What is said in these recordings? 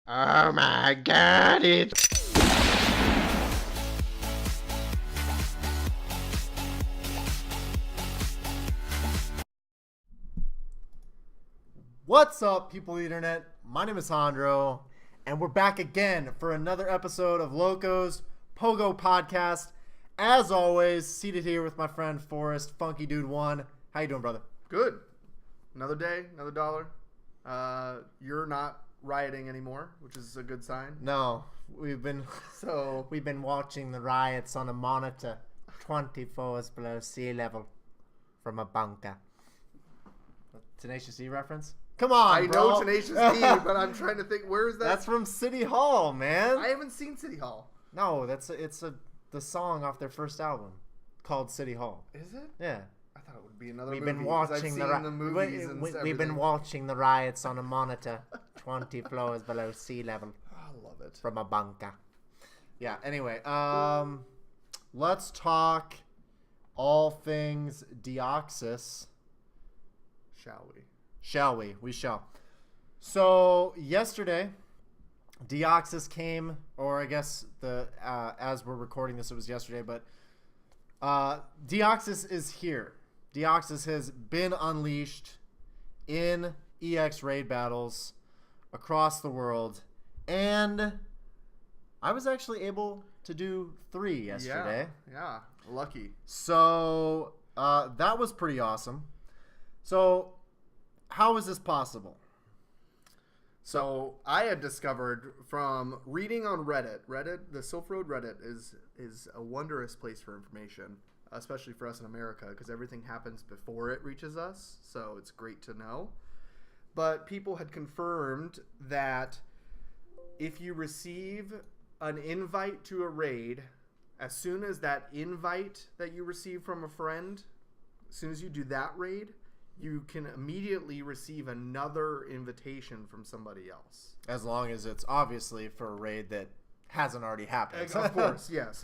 Oh my god, it's... What's up, people of the internet? My name is Jandro, and we're back again for another episode of Loco's PoGo podcast. As always, seated here with my friend Forrest, Funky Dude One. How you doing, brother? Good. Another day, another dollar. You're not rioting anymore, which is a good sign. No, we've been watching the riots on a monitor, 20 floors below sea level, from a bunker. Tenacious D reference? Come on, I bro. know Tenacious D, but I'm trying to think, where is that? That's from City Hall, man. I haven't seen City Hall. No, the song off their first album called City Hall. Is it? Yeah. I thought it would be another We've movie. been watching we've been watching the riots on a monitor, 20 floors below sea level. I love it. From a bunker. Yeah. Anyway, let's talk all things Deoxys. Shall we? Shall we? We shall. So yesterday, Deoxys came, or I guess as we're recording this, it was yesterday, but Deoxys is here. Deoxys has been unleashed in EX raid battles across the world, and I was actually able to do 3 yesterday. Yeah. Lucky. So that was pretty awesome. So how is this possible? So I had discovered from reading on Reddit, the Silk Road Reddit is a wondrous place for information, especially for us in America, because everything happens before it reaches us. So it's great to know. But people had confirmed that if you receive an invite to a raid, as soon as that invite that you receive from a friend, as soon as you do that raid, you can immediately receive another invitation from somebody else. As long as it's obviously for a raid that hasn't already happened. Of course, yes.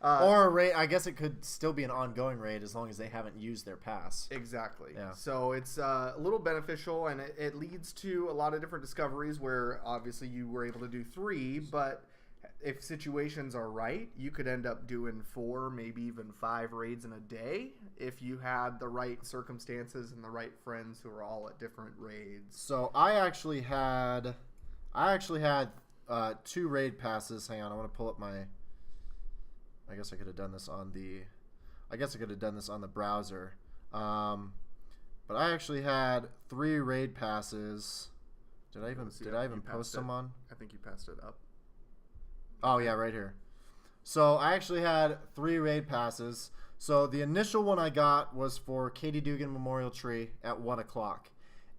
Or a raid, I guess it could still be an ongoing raid as long as they haven't used their pass. Exactly. Yeah. So it's a little beneficial, and it leads to a lot of different discoveries where obviously you were able to do 3, but if situations are right, you could end up doing 4, maybe even 5 raids in a day if you had the right circumstances and the right friends who are all at different raids. So I actually had 2 raid passes. Hang on, I want to pull up my. I guess I could have done this on the browser. But I actually had 3 raid passes. Did I even post them on? I think you passed it up. Oh, yeah, right here. So I actually had 3 raid passes. So the initial one I got was for Katie Dugan Memorial Tree at 1 o'clock.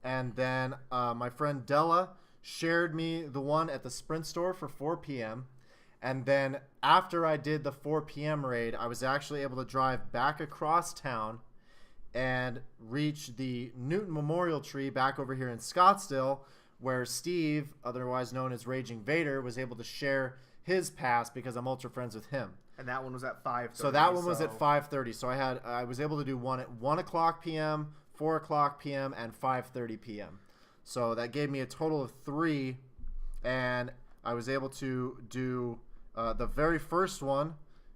And then my friend Della shared me the one at the Sprint store for 4 p.m. And then after I did the 4 p.m. raid, I was actually able to drive back across town and reach the Newton Memorial Tree back over here in Scottsdale, where Steve, otherwise known as Raging Vader, was able to share his pass because I'm ultra friends with him. And that one was at 5:30. So that one was at 5:30. So I was able to do one at 1 o'clock p.m., 4 o'clock p.m., and 5:30 p.m. So that gave me a total of 3, and I was able to do the very first one.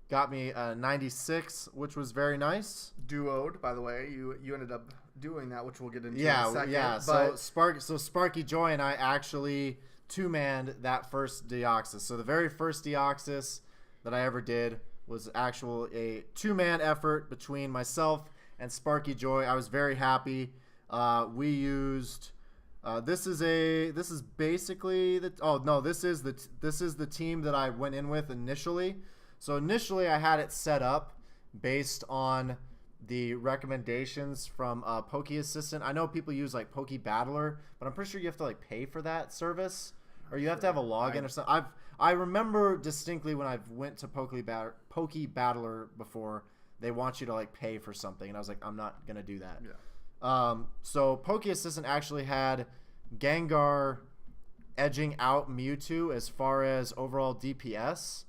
Got me a 96, which was very nice. Duoed, by the way. You ended up doing that, which we'll get into in a second. Yeah. But So Sparky Joy and I actually 2-manned that first Deoxys. So the very first Deoxys that I ever did was actual a 2-man effort between myself and Sparky Joy. I was very happy. We used this is basically this is the team that I went in with initially. So initially I had it set up based on the recommendations from Poke Assistant. I know people use like Poke Battler, but I'm pretty sure you have to like pay for that service, or you have to have a login or something. I remember distinctly when I went to Poke Battler before, they want you to like pay for something, and I was like, I'm not gonna do that. Yeah. So Poke Assistant actually had Gengar edging out Mewtwo as far as overall DPS,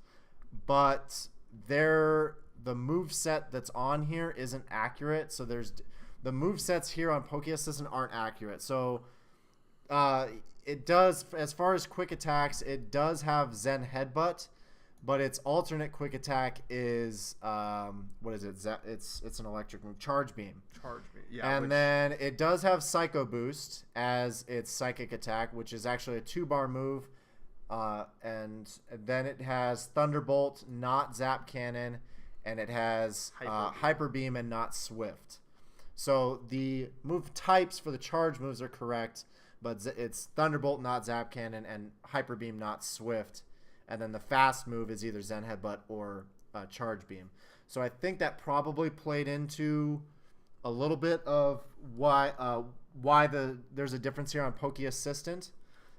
but the move set that's on here isn't accurate. So the move sets here on Poke Assistant aren't accurate. So it does, as far as quick attacks, it does have Zen Headbutt, but its alternate quick attack is what is it? It's an electric move, Charge Beam. Charge Beam, yeah. And then it does have Psycho Boost as its psychic attack, which is actually a 2-bar move. And then it has Thunderbolt, not Zap Cannon, and it has Hyper Beam and not Swift. So the move types for the charge moves are correct, but it's Thunderbolt, not Zap Cannon, and Hyper Beam, not Swift. And then the fast move is either Zen Headbutt or Charge Beam. So I think that probably played into a little bit of why there's a difference here on Poke Assistant.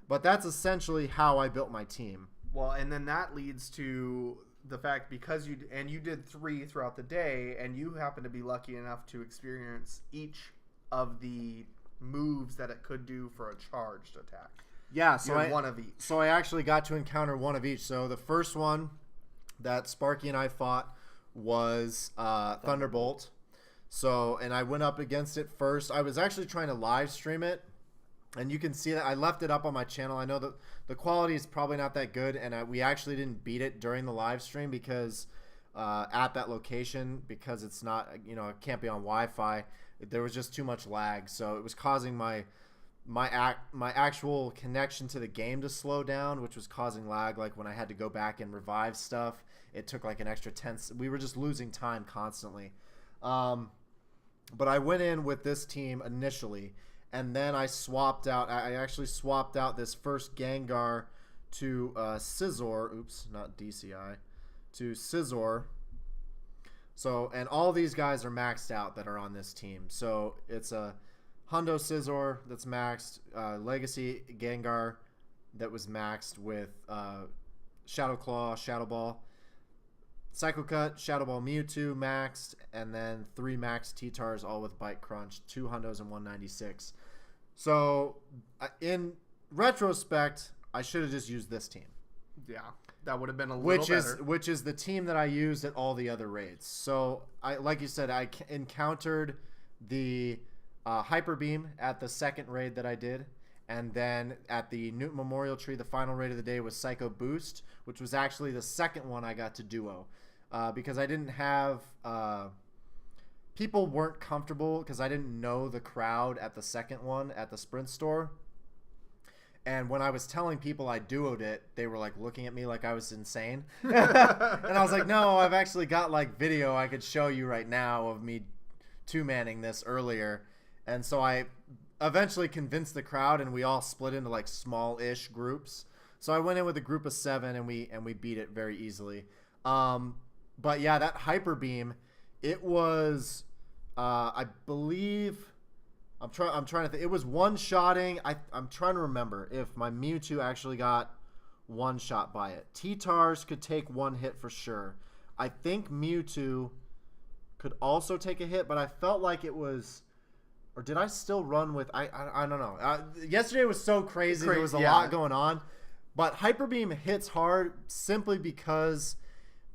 But that's essentially how I built my team. Well, and then that leads to the fact because you did 3 throughout the day, and you happen to be lucky enough to experience each of the moves that it could do for a charged attack. Yeah, so one of each. So I actually got to encounter one of each. So the first one that Sparky and I fought was Thunderbolt. So, and I went up against it first. I was actually trying to live stream it, and you can see that I left it up on my channel. I know that the quality is probably not that good, and we actually didn't beat it during the live stream because at that location, because it's not, it can't be on Wi-Fi. There was just too much lag, so it was causing my actual connection to the game to slow down, which was causing lag. Like when I had to go back and revive stuff, it took like an extra 10. We were just losing time constantly. But I went in with this team initially, and then I swapped out. I actually swapped out this first Gengar to Scizor. Oops, not DCI. To Scizor. So, and all these guys are maxed out that are on this team. So it's a Hundo Scizor that's maxed, Legacy Gengar that was maxed with Shadow Claw, Shadow Ball, Psycho Cut, Shadow Ball Mewtwo maxed, and then 3 maxed T-Tars all with Bite Crunch, 2 Hundos and 196. So in retrospect, I should have just used this team. Yeah, that would have been a little better. Which is the team that I used at all the other raids. So like you said, I encountered the Hyper Beam at the second raid that I did, and then at the Newton Memorial Tree, the final raid of the day was Psycho Boost, which was actually the second one I got to duo, because I didn't have people weren't comfortable because I didn't know the crowd at the second one at the Sprint store, and when I was telling people I duoed it, they were like looking at me like I was insane, and I was like, no, I've actually got like video I could show you right now of me two-manning this earlier. And so I eventually convinced the crowd, and we all split into like small-ish groups. So I went in with a group of 7, and we beat it very easily. But yeah, that Hyper Beam, it was, I believe, I'm trying to think. It was one-shotting. I'm trying to remember if my Mewtwo actually got one shot by it. T-Tars could take one hit for sure. I think Mewtwo could also take a hit, but I felt like it was. Or did I still run with... I don't know. Yesterday was so crazy. There was a lot going on. But Hyper Beam hits hard simply because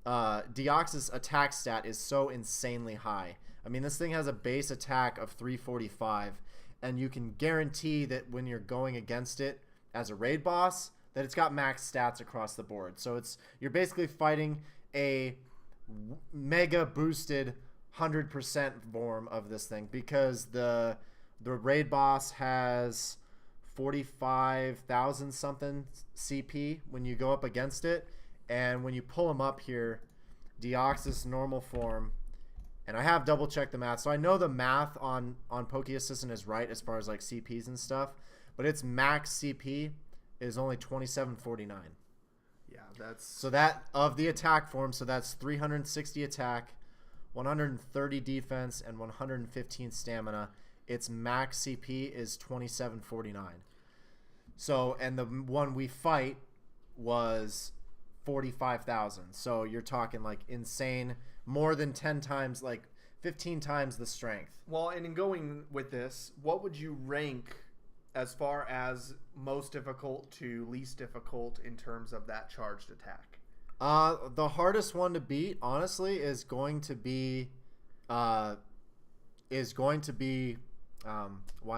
Deoxys attack stat is so insanely high. I mean, this thing has a base attack of 345. And you can guarantee that when you're going against it as a raid boss, that it's got max stats across the board. So you're basically fighting a mega boosted 100% form of this thing, because the raid boss has 45,000 something CP when you go up against it, and when you pull him up here, Deoxys normal form, and I have double checked the math, so I know the math on Poke Assistant is right as far as like CPs and stuff, but its max CP is only 2749. Yeah, that's so that of the attack form, so that's 360 attack, 130 defense, and 115 stamina. Its max CP is 2749. So, and the one we fight was 45,000. So you're talking like insane, more than 10 times, like 15 times the strength. Well, and in going with this, what would you rank as far as most difficult to least difficult in terms of that charged attack? The hardest one to beat, honestly, is going to be, why am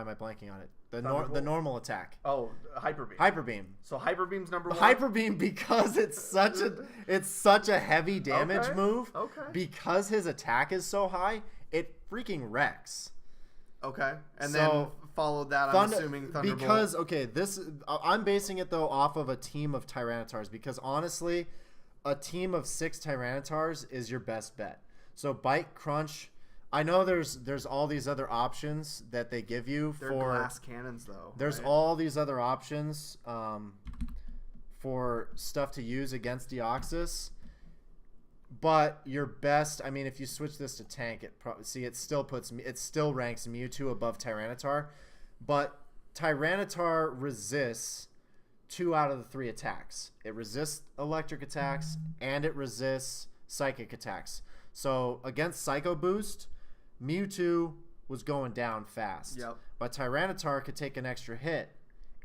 I blanking on it? the normal attack. Oh, Hyper Beam. Hyper Beam. So Hyper Beam's number one. Hyper Beam, because it's such a heavy damage move. Okay. Because his attack is so high, it freaking wrecks. Okay. And then followed that, I'm assuming Thunderbolt. Because I'm basing it though off of a team of Tyrantars, because honestly, a team of 6 Tyrantars is your best bet. So Bite, Crunch. I know there's all these other options that they give you They're for glass cannons though. There's right? all these other options for stuff to use against Deoxys. But your best, I mean, if you switch this to tank, it still ranks Mewtwo above Tyranitar, but Tyranitar resists 2 out of the 3 attacks. It resists electric attacks and it resists psychic attacks. So against Psycho Boost, Mewtwo was going down fast. Yep. But Tyranitar could take an extra hit,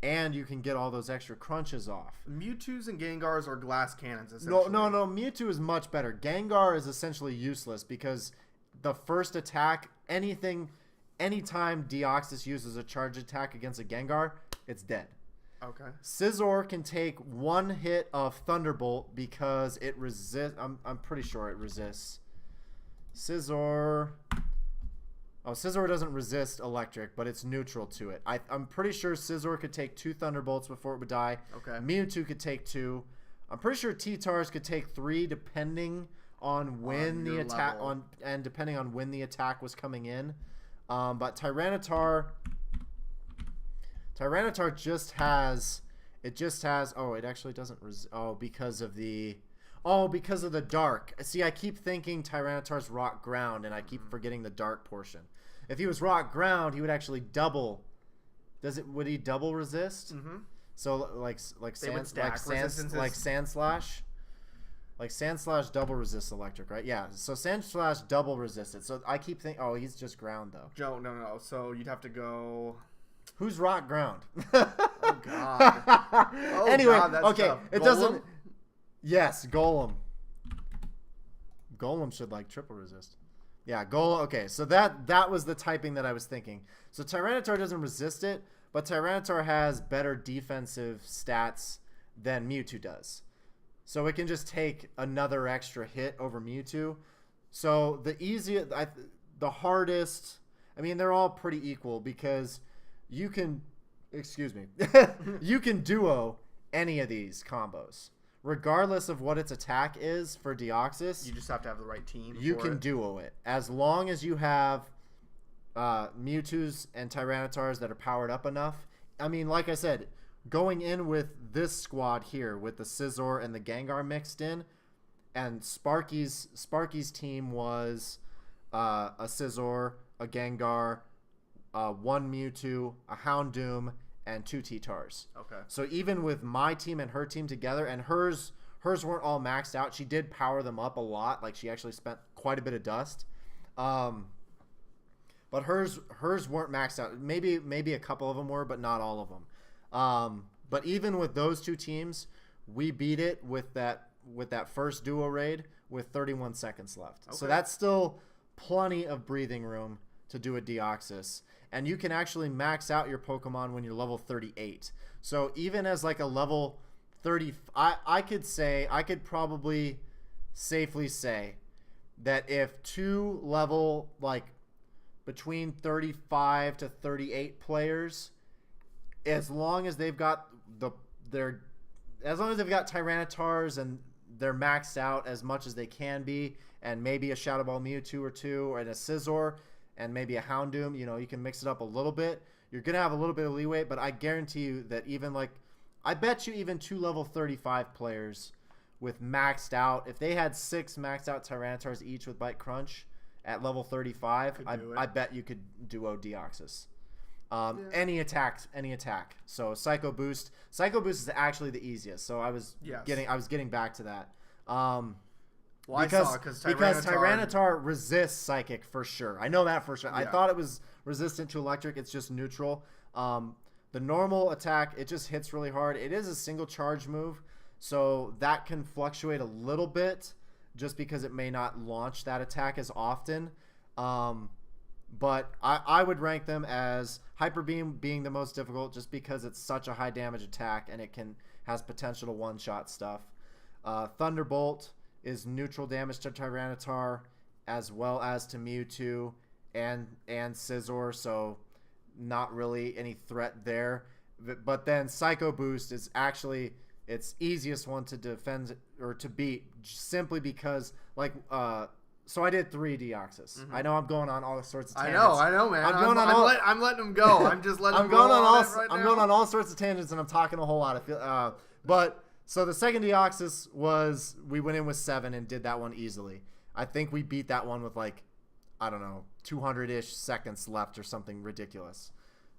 and you can get all those extra crunches off. Mewtwo's and Gengars are glass cannons, essentially. No. Mewtwo is much better. Gengar is essentially useless because the first attack, anytime Deoxys uses a charge attack against a Gengar, it's dead. Okay. Scizor can take 1 hit of Thunderbolt because it resists. I'm pretty sure it resists. Scizor doesn't resist electric, but it's neutral to it. I'm pretty sure Scizor could take 2 Thunderbolts before it would die. Okay. Mewtwo could take 2. I'm pretty sure T-Tars could take 3 depending on when the attack depending on when the attack was coming in. But Tyranitar just has it actually doesn't because of the dark. See, I keep thinking Tyranitar's rock ground, and I keep forgetting the dark portion. If he was rock ground, he would actually double. Would he double resist? Mm-hmm. So like Sand Slash, like Sand Slash double resists electric, right? Yeah. So Sand Slash double resist it. So I keep thinking, he's just ground though. No. So you'd have to go. Who's rock ground? Oh God. Anyway, God, that's okay, tough. it Golem? doesn't. Yes, Golem. Golem should like triple resist. Yeah, Golem. Okay, so that was the typing that I was thinking. So Tyranitar doesn't resist it, but Tyranitar has better defensive stats than Mewtwo does. So it can just take another extra hit over Mewtwo. So the hardest. I mean, they're all pretty equal because you can. Excuse me. You can duo any of these combos. Regardless of what its attack is for Deoxys, You just have to have the right team. you can duo it. As long as you have Mewtwo's and Tyranitars that are powered up enough. I mean, like I said, going in with this squad here with the Scizor and the Gengar mixed in, and Sparky's team was a Scizor, a Gengar, 1 Mewtwo, a Houndoom, and 2 T-Tars. Okay. So even with my team and her team together, and hers weren't all maxed out. She did power them up a lot. Like she actually spent quite a bit of dust. But hers weren't maxed out. Maybe a couple of them were, but not all of them. But even with those 2 teams, we beat it with that first duo raid with 31 seconds left. Okay. So that's still plenty of breathing room to do a Deoxys. And you can actually max out your Pokemon when you're level 38. So even as like a level 30, I could probably safely say that if 2 level like between 35 to 38 players, as long as they've got Tyranitars and they're maxed out as much as they can be, and maybe a Shadow Ball Mewtwo or 2 and a Scizor, and maybe a Houndoom, you can mix it up a little bit. You're going to have a little bit of leeway, but I guarantee you that I bet you even 2 level 35 players with maxed out, if they had 6 maxed out Tyranitars each with Bite Crunch at level 35, I bet you could duo Deoxys. Any attack. So Psycho Boost is actually the easiest. So I was getting back to that. Because Tyranitar resists Psychic for sure. I know that for sure. Yeah. I thought it was resistant to Electric. It's just neutral. The normal attack, it just hits really hard. It is a single charge move, so that can fluctuate a little bit just because it may not launch that attack as often. But I would rank them as Hyper Beam being the most difficult just because it's such a high damage attack and it has potential to one-shot stuff. Thunderbolt is neutral damage to Tyranitar as well as to Mewtwo and Scizor, so not really any threat there. But then Psycho Boost is actually its easiest one to defend or to beat simply because, like, so I did 3 Deoxys. Mm-hmm. I know I'm going on all sorts of tangents. I know, man. I'm letting them go. I'm just letting them go. I'm going on all sorts of tangents, and I'm talking a whole lot. But so the second Deoxys was we went in with 7 and did that one easily. I think we beat that one with like, I don't know, 200-ish seconds left or something ridiculous.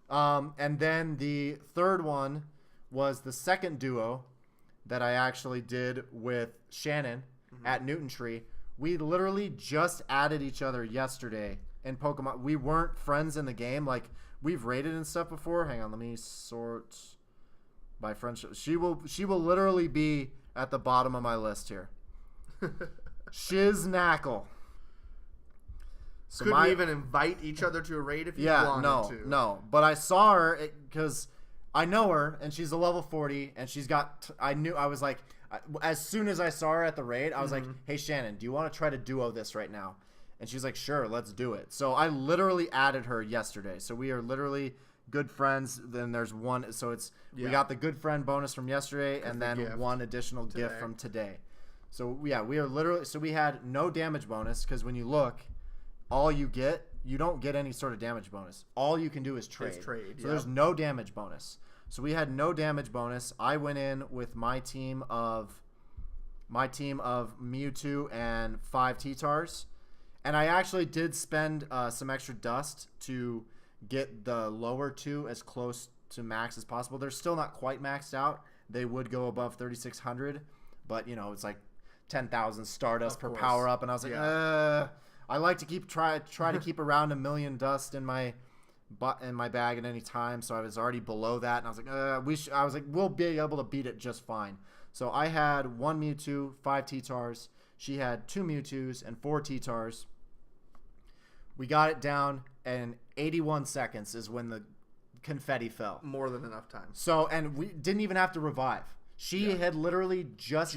And then the third one was the second duo that I actually did with Shannon at Newton Tree. We literally just added each other yesterday in Pokemon. We weren't friends in the game. Like, we've raided and stuff before. Hang on, let me sort by friendship. She will literally be at the bottom of my list here. Shiznackle. So couldn't even invite each other to a raid if you wanted to. No. But I saw her because I know her, and she's a level 40, and she's got. I was like, as soon as I saw her at the raid, I was like, "Hey Shannon, do you want to try to duo this right now?" And she's like, "Sure, let's do it." So I literally added her yesterday. So we are literally good friends. Then there's one. So we got the good friend bonus from yesterday, and then one additional gift from today. So yeah, we are literally. So we had no damage bonus because when you look, all you don't get any sort of damage bonus. All you can do is trade. So there's no damage bonus. So we had no damage bonus. I went in with my team of Mewtwo and 5 T-Tars. And I actually did spend some extra dust to get the lower 2 as close to max as possible. They're still not quite maxed out. They would go above 3,600, but it's like 10,000 Stardust per power up, and I was like, I like to try to keep around 1 million dust in my bag at any time, so I was already below that, and I was like, we'll be able to beat it just fine. So I had 1 Mewtwo, 5 T-Tars. She had 2 Mewtwo's and 4 T-Tars. We got it down, and 81 seconds is when the confetti fell. More than enough time. So, and we didn't even have to revive. She had literally just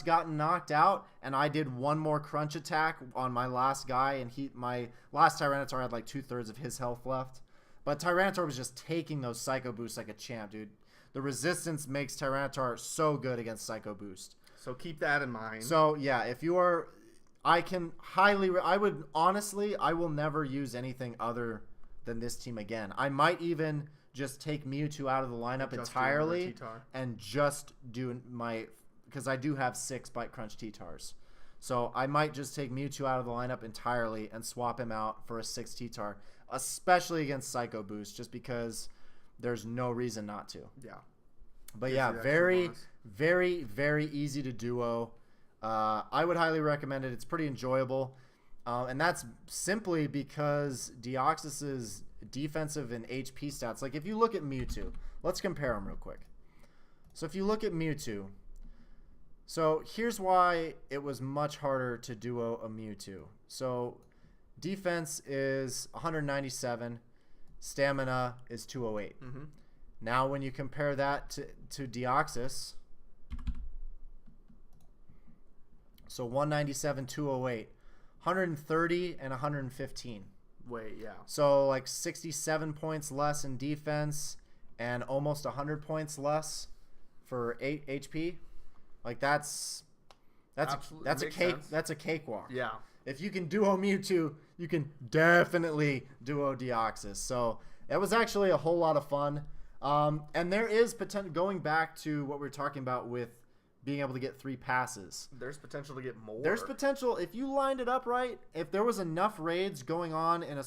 gotten knocked out, and I did one more crunch attack on my last guy, and my last Tyranitar had like 2/3 of his health left. But Tyranitar was just taking those Psycho Boosts like a champ, dude. The resistance makes Tyranitar so good against Psycho Boost. So keep that in mind. So yeah, if you are, I will never use anything other than this team again. I might even just take Mewtwo out of the lineup entirely and just do because I do have 6 Bite Crunch T-Tars. So I might just take Mewtwo out of the lineup entirely and swap him out for a 6 T-Tar, especially against Psycho Boost, just because there's no reason not to. Yeah. But yeah, very, very, very easy to duo. I would highly recommend it. It's pretty enjoyable. And that's simply because Deoxys's defensive and HP stats. Like, if you look at Mewtwo, let's compare them real quick. So if you look at Mewtwo, so here's why it was much harder to duo a Mewtwo. So defense is 197, stamina is 208. Now when you compare that to Deoxys, so 197, 208, 130 and 115. Wait, yeah. So like 67 points less in defense and almost 100 points less for 8 HP. Like that's a cakewalk. Yeah. If you can duo Mewtwo, you can definitely duo Deoxys. So it was actually a whole lot of fun. And there is potential, going back to what we were talking about with being able to get 3 passes. There's potential to get more. There's potential if you lined it up right. If there was enough raids going on in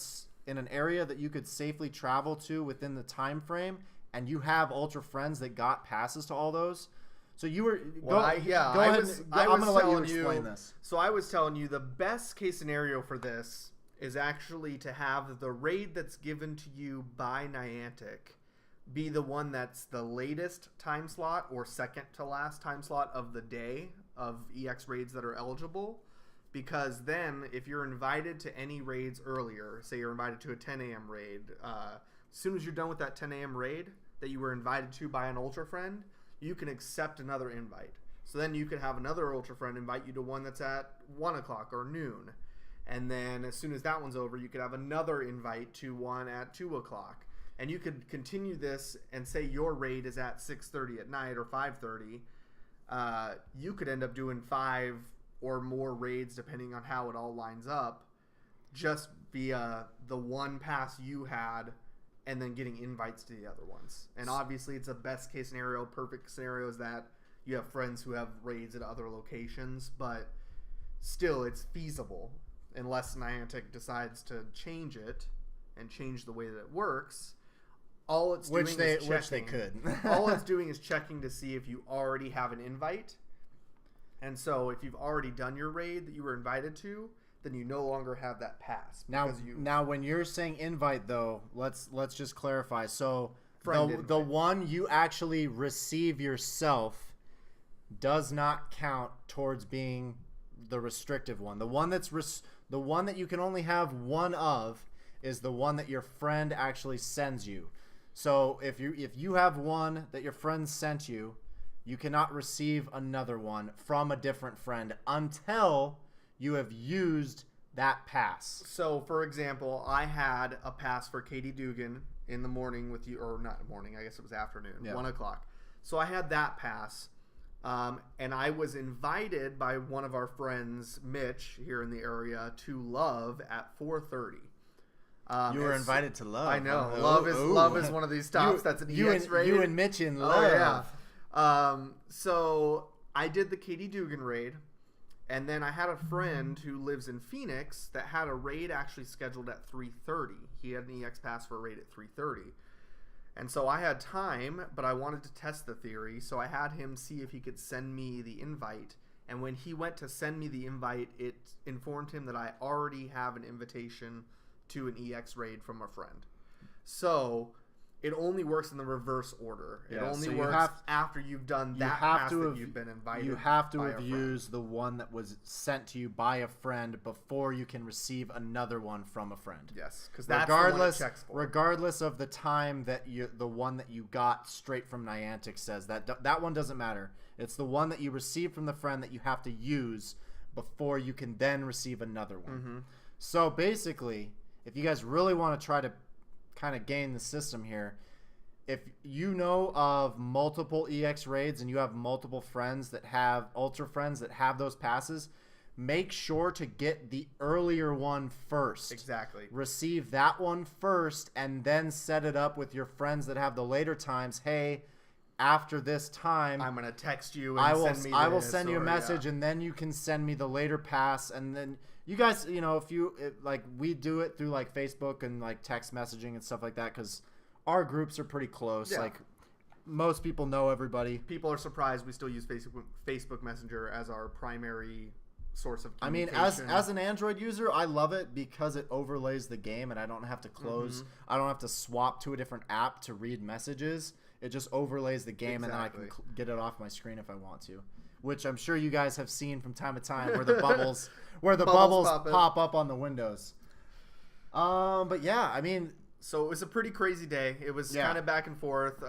an area that you could safely travel to within the time frame, and you have Ultra Friends that got passes to all those. So you were I'm going to let you explain this. So I was telling you the best case scenario for this is actually to have the raid that's given to you by Niantic be the one that's the latest time slot or second to last time slot of the day of EX raids that are eligible. because then if you're invited to any raids earlier, say you're invited to a 10 a.m. raid, as soon as you're done with that 10 a.m. raid that you were invited to by an ultra friend, you can accept another invite. So then you could have another ultra friend invite you to one that's at 1 o'clock or noon. And then as soon as that one's over, you could have another invite to one at 2 o'clock. And you could continue this and say your raid is at 6:30 at night or 5:30. You could end up doing 5 or more raids depending on how it all lines up, just via the one pass you had and then getting invites to the other ones. And obviously it's a best case scenario. Perfect scenario is that you have friends who have raids at other locations, but still it's feasible unless Niantic decides to change it and change the way that it works. All it's doing is checking. Which they could. All it's doing is checking to see if you already have an invite. And so if you've already done your raid that you were invited to, then you no longer have that pass. Now when you're saying invite, though, let's just clarify. So the one you actually receive yourself does not count towards being the restrictive one. The one that's the one that you can only have one of is the one that your friend actually sends you. So if you have one that your friend sent you, you cannot receive another one from a different friend until you have used that pass. So, for example, I had a pass for Katie Dugan in the morning with you, or not morning, I guess it was afternoon, 1 o'clock. So I had that pass, and I was invited by one of our friends, Mitch, here in the area, to Love at 4:30. You were invited to Love. I know. Love is one of these stops. That's an EX raid. You and Mitch in Love. Oh, yeah. So I did the Katie Dugan raid, and then I had a friend who lives in Phoenix that had a raid actually scheduled at 3:30. He had an EX pass for a raid at 3:30. And so I had time, but I wanted to test the theory, so I had him see if he could send me the invite. And when he went to send me the invite, it informed him that I already have an invitation to an EX raid from a friend. So it only works in the reverse order. It only works after you've done that pass that you've been invited. You have to have used the one that was sent to you by a friend before you can receive another one from a friend. Yes, because that's the one it checks for. Regardless of the time that the one that you got straight from Niantic says, that one doesn't matter. It's the one that you received from the friend that you have to use before you can then receive another one. Mm-hmm. So basically, if you guys really want to try to kind of game the system here, if you know of multiple EX raids and you have multiple friends that have ultra friends that have those passes, make sure to get the earlier one first. Exactly. Receive that one first and then set it up with your friends that have the later times. Hey, after this time, I'm gonna text you. I will send you a message, and then you can send me the later pass, and then you guys, like we do it through like Facebook and like text messaging and stuff like that, because our groups are pretty close. Yeah. Like most people know everybody. People are surprised we still use Facebook Messenger as our primary source of communication. I mean, as an Android user, I love it because it overlays the game, and I don't have to close. Mm-hmm. I don't have to swap to a different app to read messages. It just overlays the game, and then I can get it off my screen if I want to, which I'm sure you guys have seen from time to time, where the bubbles pop up on the windows. But yeah, I mean, so it was a pretty crazy day. It was kind of back and forth.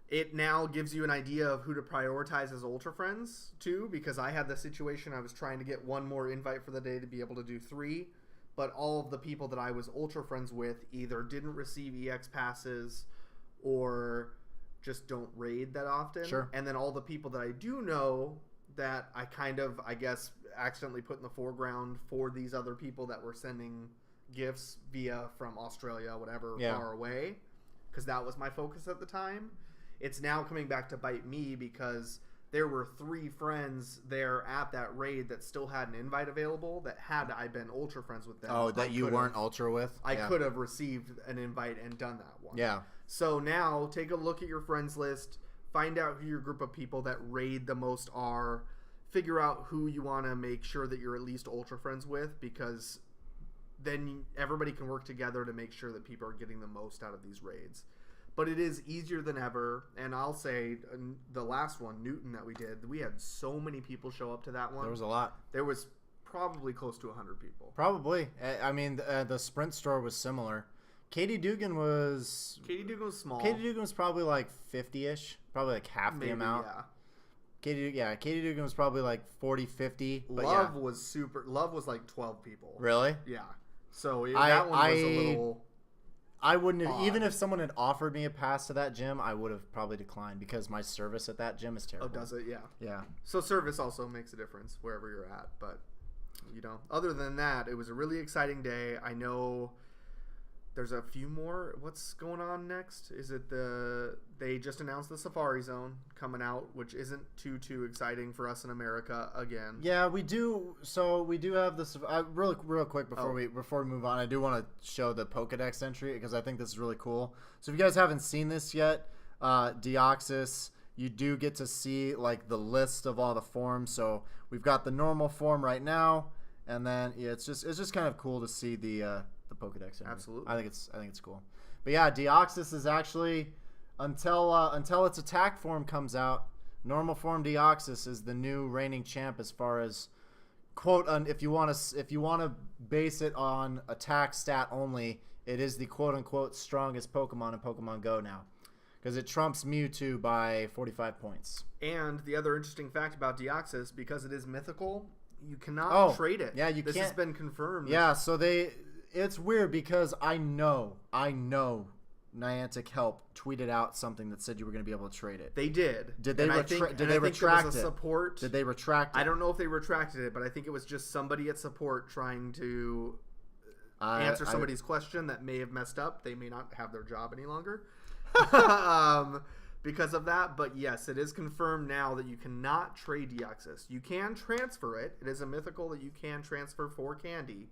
It now gives you an idea of who to prioritize as ultra friends too, because I had the situation I was trying to get one more invite for the day to be able to do 3, but all of the people that I was ultra friends with either didn't receive EX passes or just don't raid that often. Sure. And then all the people that I do know that I kind of, I guess, accidentally put in the foreground for these other people that were sending gifts from Australia, whatever, far away, because that was my focus at the time. It's now coming back to bite me because there were 3 friends there at that raid that still had an invite available that had I been ultra friends with them. Oh, that you weren't ultra with? I could have received an invite and done that one. Yeah. So now take a look at your friends list, find out who your group of people that raid the most are, figure out who you want to make sure that you're at least ultra friends with, because then everybody can work together to make sure that people are getting the most out of these raids. But it is easier than ever, and I'll say the last one, Newton, that we did, we had so many people show up to that one. There was a lot. There was probably close to 100 people. Probably. I mean, the Sprint store was similar. Katie Dugan was small. Katie Dugan was probably like 50-ish, probably like half Maybe, the amount. Yeah. Katie Dugan was probably like 40, 50. But Love was like 12 people. Really? Yeah. So that one was a little. I wouldn't have, odd. even if someone had offered me a pass to that gym, I would have probably declined because my service at that gym is terrible. Oh, does it? Yeah. Yeah. So service also makes a difference wherever you're at, but other than that, it was a really exciting day. I know there's a few more. What's going on next? Is it they just announced the Safari Zone coming out, which isn't too exciting for us in America again. Yeah, we do. So we do have this real quick before we move on. I do want to show the Pokedex entry because I think this is really cool. So if you guys haven't seen this yet, Deoxys, you do get to see like the list of all the forms. So we've got the normal form right now, and then it's just kind of cool to see the Pokedex entry. Absolutely. I think it's cool. But yeah, Deoxys is actually until its attack form comes out, normal form Deoxys is the new reigning champ as far as if you want to base it on attack stat only, it is the quote unquote strongest Pokemon in Pokemon Go now. Because it trumps Mewtwo by 45 points. And the other interesting fact about Deoxys, because it is mythical, you cannot trade it. Yeah, This has been confirmed. Yeah, so it's weird because I know Niantic Help tweeted out something that said you were going to be able to trade it. They did. Did they retract it? Support. Did they retract it? I don't know if they retracted it, but I think it was just somebody at support trying to answer somebody's question that may have messed up. They may not have their job any longer because of that. But yes, it is confirmed now that you cannot trade Deoxys. You can transfer it. It is a mythical that you can transfer for candy.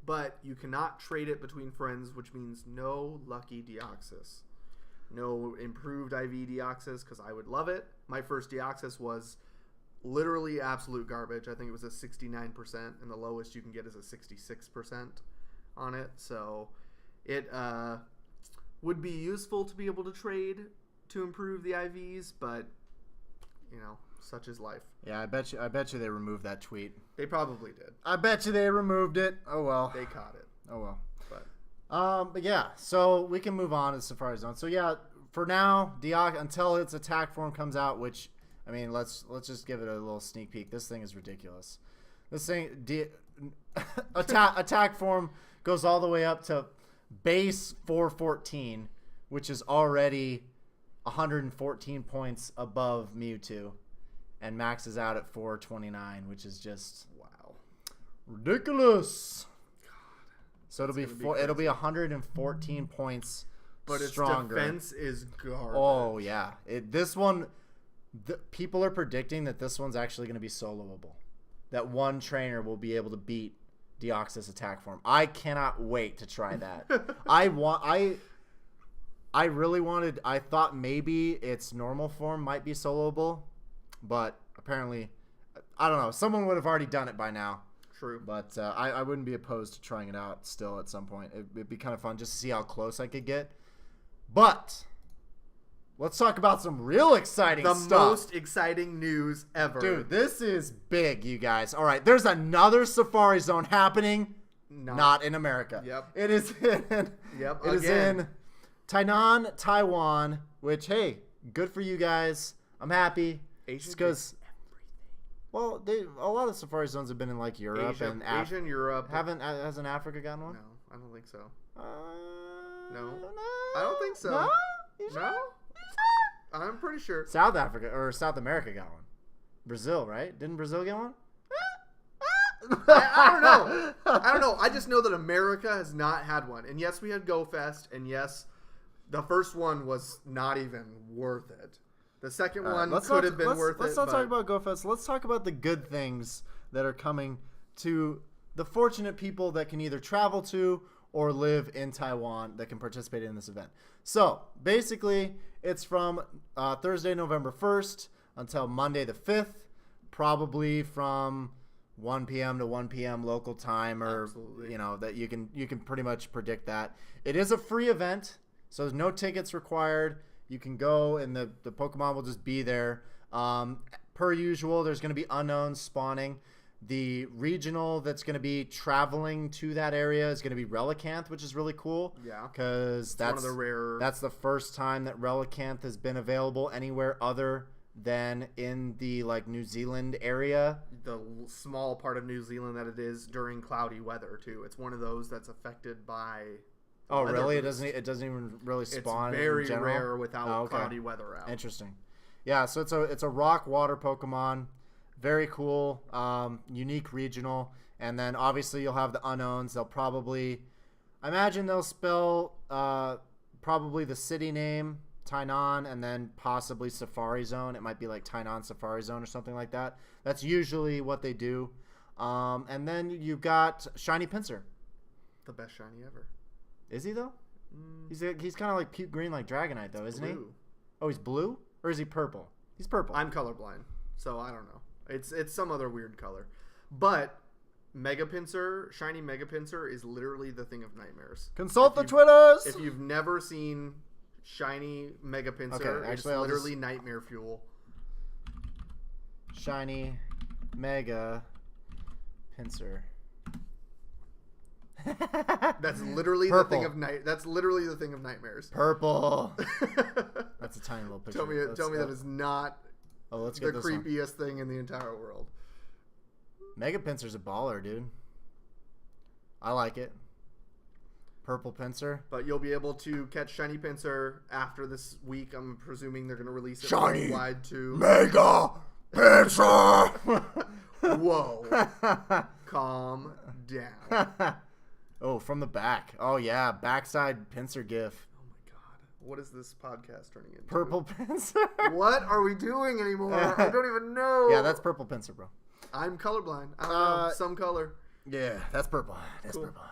But you cannot trade it between friends, which means no lucky Deoxys. No improved IV Deoxys, because I would love it. My first Deoxys was literally absolute garbage. I think it was a 69%, and the lowest you can get is a 66% on it. So it would be useful to be able to trade to improve the IVs, but, such is life. Yeah, I bet you they removed that tweet. They probably did. I bet you they removed it. Oh well. They caught it. Oh well. But yeah, so we can move on to Safari Zone. So yeah, for now, until its attack form comes out, which I mean, let's just give it a little sneak peek. This thing is ridiculous. This thing attack form goes all the way up to base 414, which is already 114 points above Mewtwo. And maxes out at 429, which is just ridiculous. God. So it'll be 114 points but stronger. Its defense is garbage. Oh yeah, this one. People are predicting that this one's actually going to be soloable. That one trainer will be able to beat Deoxys attack form. I cannot wait to try that. I thought maybe its normal form might be soloable. But apparently, I don't know. Someone would have already done it by now. True. But I wouldn't be opposed to trying it out still at some point. It'd be kind of fun just to see how close I could get. But let's talk about some real exciting stuff. The most exciting news ever. Dude, this is big, you guys. All right, there's another Safari Zone happening. Not in America. Yep. It is in, it is in Taiwan, which, hey, good for you guys. I'm happy. Because, well, a lot of Safari Zones have been in like Europe and Asia and Europe. Hasn't Africa gotten one? No, I don't think so. No, I don't think so. No, no. I'm pretty sure. South Africa or South America got one. Brazil, right? Didn't Brazil get one? I don't know. I just know that America has not had one. And yes, we had Go Fest, and yes, the first one was not even worth it. The second one could have been worth it. Let's not talk about GoFest. Let's talk about the good things that are coming to the fortunate people that can either travel to or live in Taiwan that can participate in this event. So, basically, it's from Thursday, November 1st until Monday the 5th, probably from 1 p.m. to 1 p.m. local time, or Absolutely. That you can pretty much predict that. It is a free event, so there's no tickets required. You can go, and the Pokemon will just be there. Per usual, there's going to be unknowns spawning. The regional that's going to be traveling to that area is going to be Relicanth, which is really cool. Yeah. Because that's one of the rare. That's the first time that Relicanth has been available anywhere other than in the like New Zealand area. The small part of New Zealand that it is during cloudy weather too. It's one of those that's affected by. Oh, really? boost. It doesn't even really spawn. It's very in general? rare without cloudy weather out. Interesting. Yeah, so it's a rock water Pokemon. Very cool, unique regional, and then obviously you'll have the unknowns. They'll probably, I imagine they'll spell probably the city name, Tainan, and then possibly Safari Zone. It might be like Tainan Safari Zone or something like that. That's usually what they do. And then you've got Shiny Pinsir. The best shiny ever. Is he though? He's kind of like puke green like Dragonite though, isn't he? Oh, he's blue? Or is he purple? He's purple. I'm colorblind, so I don't know. It's some other weird color. But Mega Pinsir, shiny Mega Pinsir is literally the thing of nightmares. Consult the Twitters! If you've never seen shiny Mega Pinsir, it's literally nightmare fuel. Shiny Mega Pinsir. That's literally Purple. the thing of That's literally the thing of nightmares. Purple. That's a tiny little picture. Tell me that is not let's the get this creepiest thing in the entire world. Mega Pinsir's a baller, dude. I like it. Purple Pinsir. But you'll be able to catch shiny Pinsir after this week. I'm presuming they're going to release it shiny worldwide too. Mega Pinsir. Whoa. Calm down. Oh, from the back. Oh, yeah. Backside Pinsir gif. Oh, my God. What is this podcast turning into? Purple Pinsir. What are we doing anymore? I don't even know. Yeah, that's Purple Pinsir, bro. I'm colorblind. I don't know. Some color. Yeah, that's purple. That's cool. purple.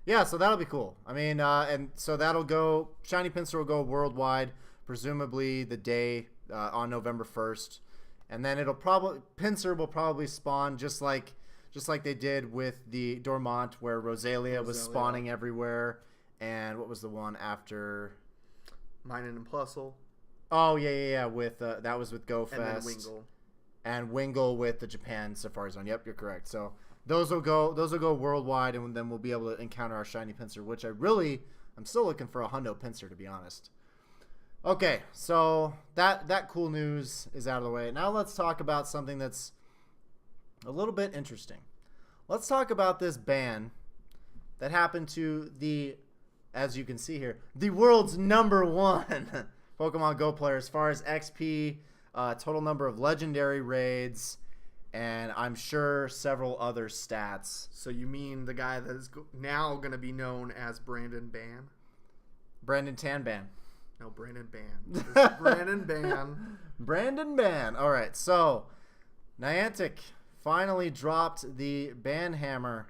Yeah, so that'll be cool. I mean, and so that'll go, Shiny Pinsir will go worldwide, presumably the day on November 1st. And then Pinsir will probably spawn just like they did with the Dormont, where Rosalia was spawning everywhere. And what was the one after? Minun and Plusle. Oh, yeah. With that was with GoFest. And then Wingull. And Wingull with the Japan Safari Zone. Yep, you're correct. So those will go worldwide, and then we'll be able to encounter our shiny Pinsir, which I'm still looking for a Hundo Pinsir, to be honest. Okay, so that cool news is out of the way. Now let's talk about something that's a little bit interesting. Let's talk about this ban that happened to as you can see here, the world's #1 Pokemon Go player as far as XP, total number of legendary raids, and I'm sure several other stats. So you mean the guy that is now going to be known as Brandon Ban? Brandon Tanban. No, Brandon Ban. Brandon Ban. Brandon Ban. All right, so Niantic finally dropped the ban hammer.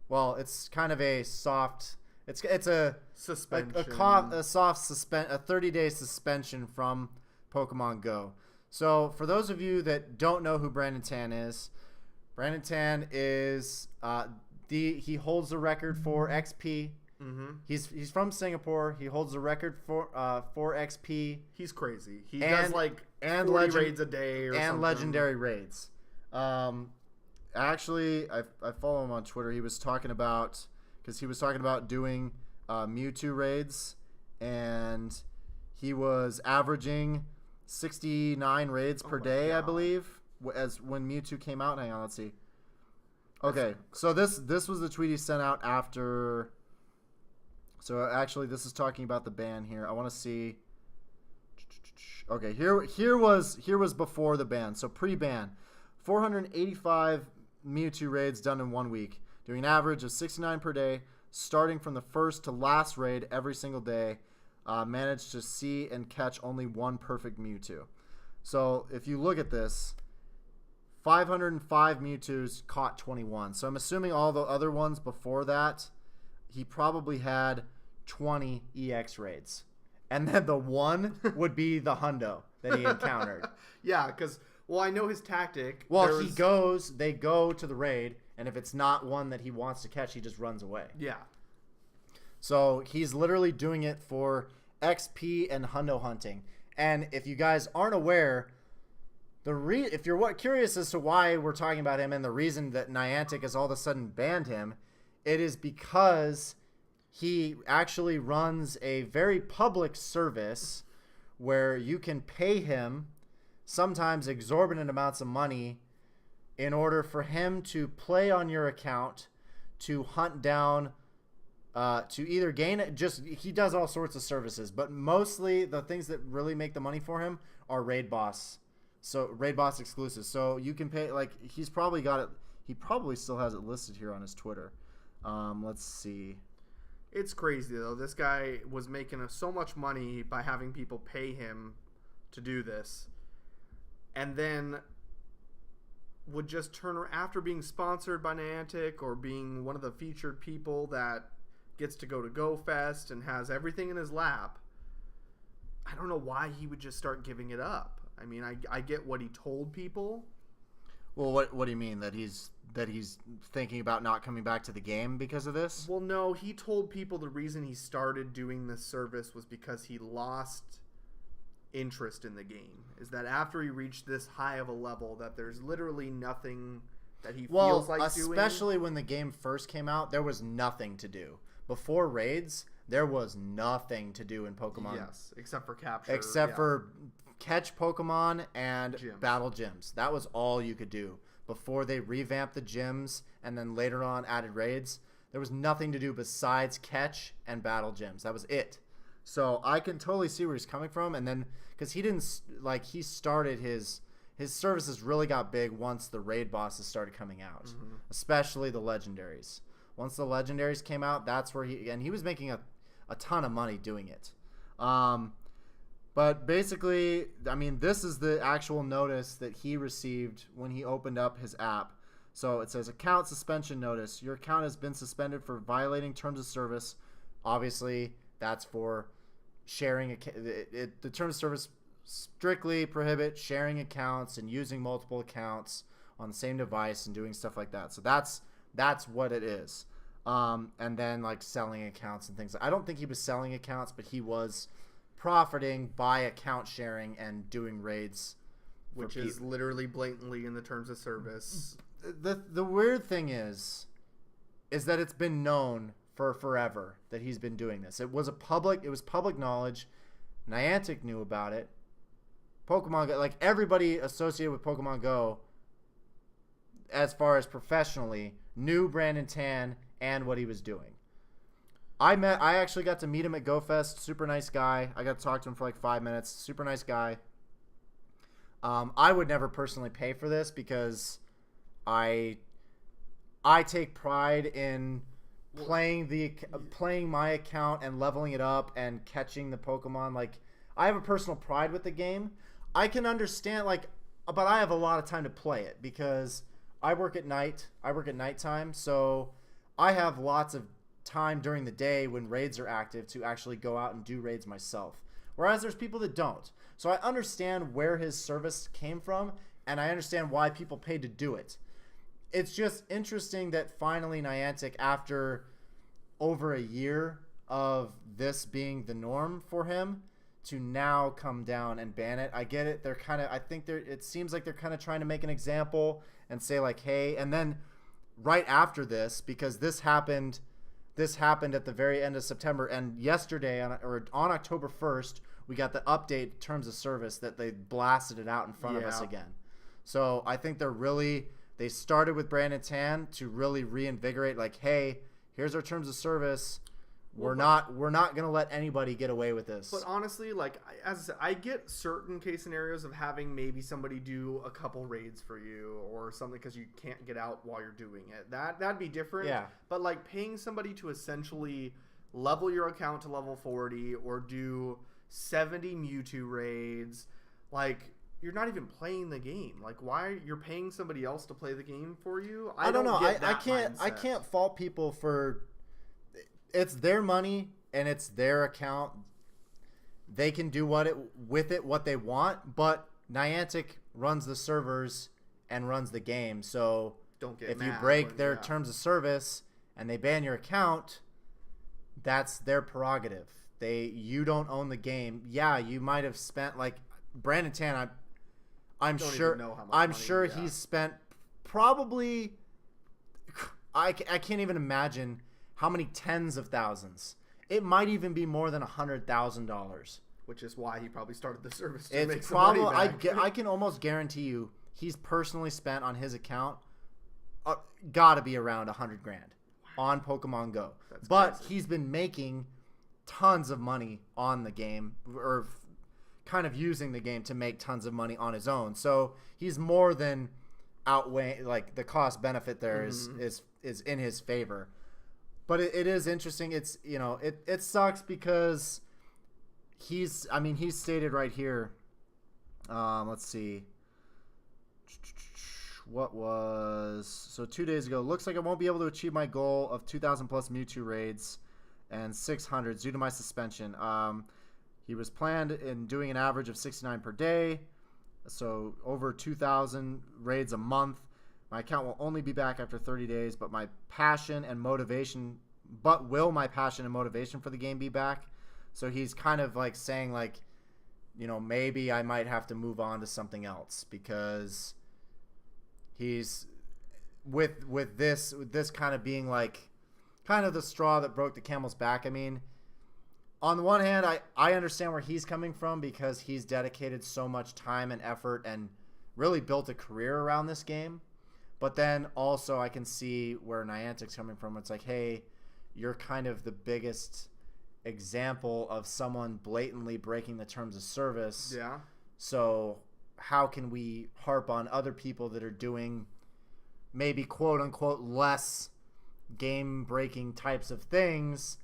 Well, it's kind of a soft. It's a suspension. A soft 30-day suspension from Pokemon Go. So for those of you that don't know who Brandon Tan is he holds the record for XP. Mm-hmm. He's from Singapore. He holds the record for XP. He's crazy. He does like 40 raids a day or something. Legendary raids. Actually, I follow him on Twitter. He was talking about doing Mewtwo raids, and he was averaging 69 raids per day, I believe, as when Mewtwo came out. Hang on, let's see. Okay, so this was the tweet he sent out after. So actually, this is talking about the ban here. I want to see. Okay, here was before the ban. So pre-ban, 485 Mewtwo raids done in 1 week, doing an average of 69 per day, starting from the first to last raid every single day. Managed to see and catch only one perfect Mewtwo. So if you look at this, 505 Mewtwo's caught 21. So I'm assuming all the other ones before that, he probably had 20 EX raids. And then the one would be the Hundo that he encountered. Yeah, because, well, I know his tactic. Well, they go to the raid, and if it's not one that he wants to catch, he just runs away. Yeah. So he's literally doing it for XP and Hundo hunting. And if you guys aren't aware, if you're curious as to why we're talking about him and the reason that Niantic has all of a sudden banned him, it is because he actually runs a very public service where you can pay him sometimes exorbitant amounts of money in order for him to play on your account, to hunt down, to either gain it. He does all sorts of services, but mostly the things that really make the money for him are raid boss. So raid boss exclusives. So you can pay, like, he's probably got it. He probably still has it listed here on his Twitter. Let's see. It's crazy though. This guy was making so much money by having people pay him to do this, and then would just turn around after being sponsored by Niantic or being one of the featured people that gets to go to GoFest and has everything in his lap. I don't know why he would just start giving it up. I mean, I get what he told people. Well, what do you mean? That he's thinking about not coming back to the game because of this? Well, no, he told people the reason he started doing this service was because he lost interest in the game. Is that after he reached this high of a level that there's literally nothing that he feels like doing. Especially when the game first came out, there was nothing to do. Before raids, there was nothing to do in Pokemon. Yes, except for capture. Except for catch Pokemon and battle gyms. That was all you could do. Before they revamped the gyms and then later on added raids, there was nothing to do besides catch and battle gyms. That was it. So I can totally see where he's coming from. And then, because he started his services really got big once the raid bosses started coming out, especially the legendaries. Once the legendaries came out, that's where he was making a ton of money doing it. But basically, I mean, this is the actual notice that he received when he opened up his app. So it says, account suspension notice. Your account has been suspended for violating terms of service. Obviously, that's for sharing. The terms of service strictly prohibit sharing accounts and using multiple accounts on the same device and doing stuff like that. So that's what it is. And then, like, selling accounts and things. I don't think he was selling accounts, but he was profiting by account sharing and doing raids, which is literally blatantly in the terms of service. The weird thing is that it's been known for forever that he's been doing this. It was public knowledge. Niantic knew about it. Pokemon Go, like, everybody associated with Pokemon Go, as far as professionally, knew Brandon Tan and what he was doing. I actually got to meet him at GoFest. Super nice guy. I got to talk to him for like 5 minutes. Super nice guy. I would never personally pay for this because I take pride in playing my account and leveling it up and catching the Pokemon. Like, I have a personal pride with the game. I can understand, like, but I have a lot of time to play it because I work at night. I work at nighttime, so I have lots of time during the day when raids are active to actually go out and do raids myself. Whereas there's people that don't. So I understand where his service came from, and I understand why people paid to do it. It's just interesting that finally Niantic, after over a year of this being the norm for him, to now come down and ban it. I get it. It seems like they're kind of trying to make an example and say, like, hey, and then right after this, because this happened at the very end of September, and yesterday on October 1st, we got the update terms of service that they blasted it out in front of us again. So I think they started with Brandon Tan to really reinvigorate, like, hey, here's our terms of service. We're not going to let anybody get away with this. But honestly, like, as I said, I get certain case scenarios of having maybe somebody do a couple raids for you or something because you can't get out while you're doing it. That'd be different. Yeah. But, like, paying somebody to essentially level your account to level 40 or do 70 Mewtwo raids, like, you're not even playing the game. Like, why you're paying somebody else to play the game for you? I don't know. I can't fault people for. It's their money and it's their account. They can do with it what they want, but Niantic runs the servers and runs the game. So if you break their terms of service and they ban your account, that's their prerogative. You don't own the game. Yeah, you might have spent, like, Brandon Tan. I'm don't sure. even know how much I'm money, sure yeah. he's spent probably. I can't even imagine how many tens of thousands. It might even be more than $100,000. Which is why he probably started the service to It's make some probably. money back. I can almost guarantee you he's personally spent on his account. Got to be around $100,000 on Pokemon Go. That's but crazy. he's been making tons of money on the game, or kind of using the game to make tons of money on his own. So he's more than outweighing, like, the cost benefit there is in his favor. But it is interesting. It's, you know, it sucks because he's stated right here. Let's see. What was, so 2 days ago, looks like I won't be able to achieve my goal of 2,000 plus Mewtwo raids and 600 due to my suspension. He was planned in doing an average of 69 per day, so over 2,000 raids a month. My account will only be back after 30 days, but will my passion and motivation for the game be back? So he's kind of like saying, like, you know, maybe I might have to move on to something else, because he's with this kind of being like kind of the straw that broke the camel's back. I mean, on the one hand, I understand where he's coming from, because he's dedicated so much time and effort and really built a career around this game. But then also I can see where Niantic's coming from. It's like, hey, you're kind of the biggest example of someone blatantly breaking the terms of service. Yeah. So how can we harp on other people that are doing maybe quote unquote less game breaking types of things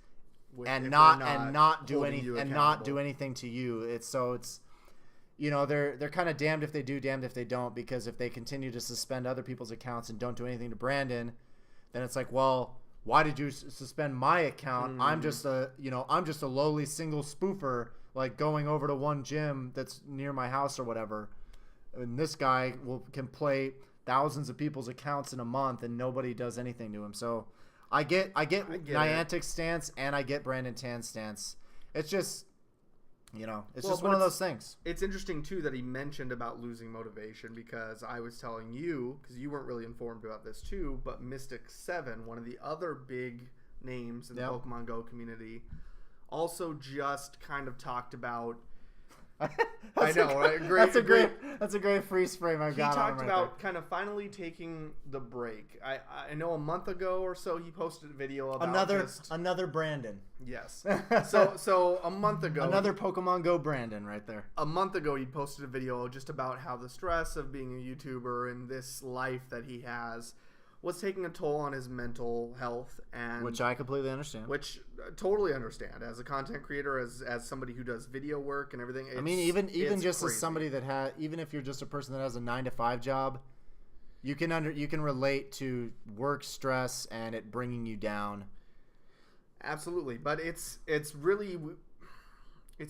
and not do anything to you? It's you know, they're kind of damned if they do, damned if they don't, because if they continue to suspend other people's accounts and don't do anything to Brandon, then it's like, well, why did you suspend my account? I'm just a lowly single spoofer, like, going over to one gym that's near my house or whatever. And this guy can play thousands of people's accounts in a month and nobody does anything to him. So I get Niantic's stance, and I get Brandon Tan's stance. It's just, you know, it's just one of those things. It's interesting too that he mentioned about losing motivation, because I was telling you, because you weren't really informed about this too, but Mystic 7, one of the other big names in the Pokemon Go community, also just kind of talked about. I know, right? That's a great freeze frame I got. He talked about kind of finally taking the break. I know a month ago or so he posted a video about another Brandon. Yes. So a month ago, another Pokemon Go Brandon right there. A month ago he posted a video just about how the stress of being a YouTuber and this life that he has was taking a toll on his mental health, and which I completely understand. Which I totally understand as a content creator, as somebody who does video work and everything. I mean, even just crazy. As somebody that even if you're just a person that has a 9-to-5 job, you can relate to work stress and it bringing you down. Absolutely, but it's really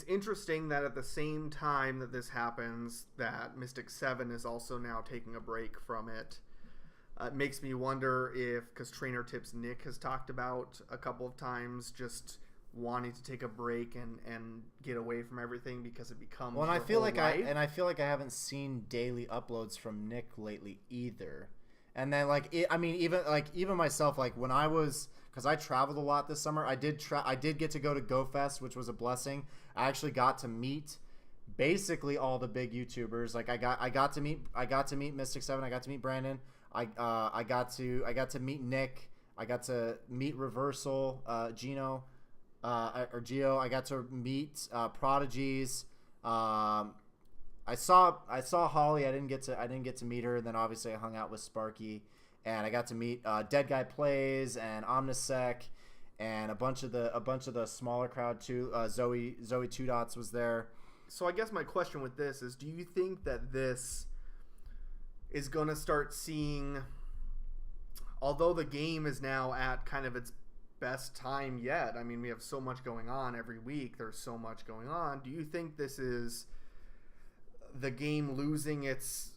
interesting that at the same time that this happens, that Mystic 7 is also now taking a break from it. It makes me wonder if, because Trainer Tips Nick has talked about a couple of times just wanting to take a break and get away from everything because it becomes I feel like life. I haven't seen daily uploads from Nick lately either. And then even myself, like when I was, because I traveled a lot this summer, I did get to go to GoFest, which was a blessing. I actually got to meet basically all the big YouTubers. Like I got to meet Mystic 7, I got to meet Brandon. I got to meet Nick. I got to meet Reversal, Geo. I got to meet Prodigies. I saw Holly. I didn't get to meet her. And then obviously I hung out with Sparky, and I got to meet Dead Guy Plays and Omnisec, and a bunch of the smaller crowd too. Zoe Two Dots was there. So I guess my question with this is, do you think that this is going to start seeing, although the game is now at kind of its best time yet, I mean, we have so much going on every week, there's so much going on, do you think this is the game losing its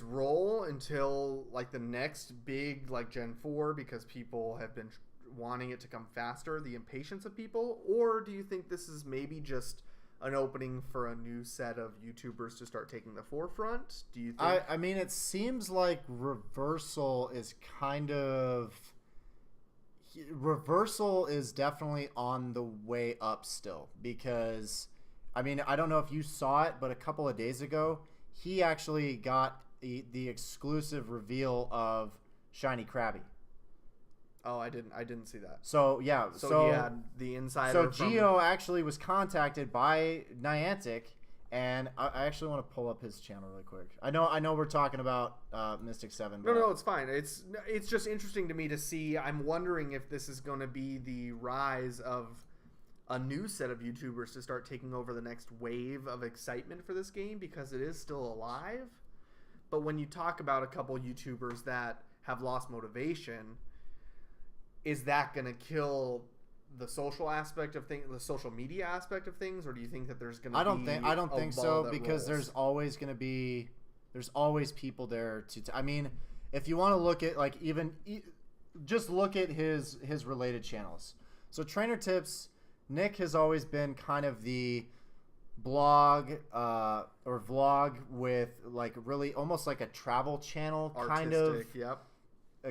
role until like the next big, like Gen 4, because people have been wanting it to come faster, the impatience of people? Or do you think this is maybe just an opening for a new set of YouTubers to start taking the forefront? Do you think? I mean, it seems like Reversal is definitely on the way up still, because I mean, I don't know if you saw it, but a couple of days ago he actually got the exclusive reveal of Shiny Krabby. Oh, I didn't see that. So yeah, So he had the insider. so Geo actually was contacted by Niantic, and I actually want to pull up his channel really quick. I know we're talking about Mystic 7. No, it's fine. It's just interesting to me to see. I'm wondering if this is going to be the rise of a new set of YouTubers to start taking over the next wave of excitement for this game, because it is still alive. But when you talk about a couple YouTubers that have lost motivation, is that going to kill the social aspect of things, the social media aspect of things, or do you think that there's going to I don't think so, because there's always people there I mean, if you want to look at like just look at his related channels. So Trainer Tips, Nick has always been kind of the blog or vlog with like really almost like a travel channel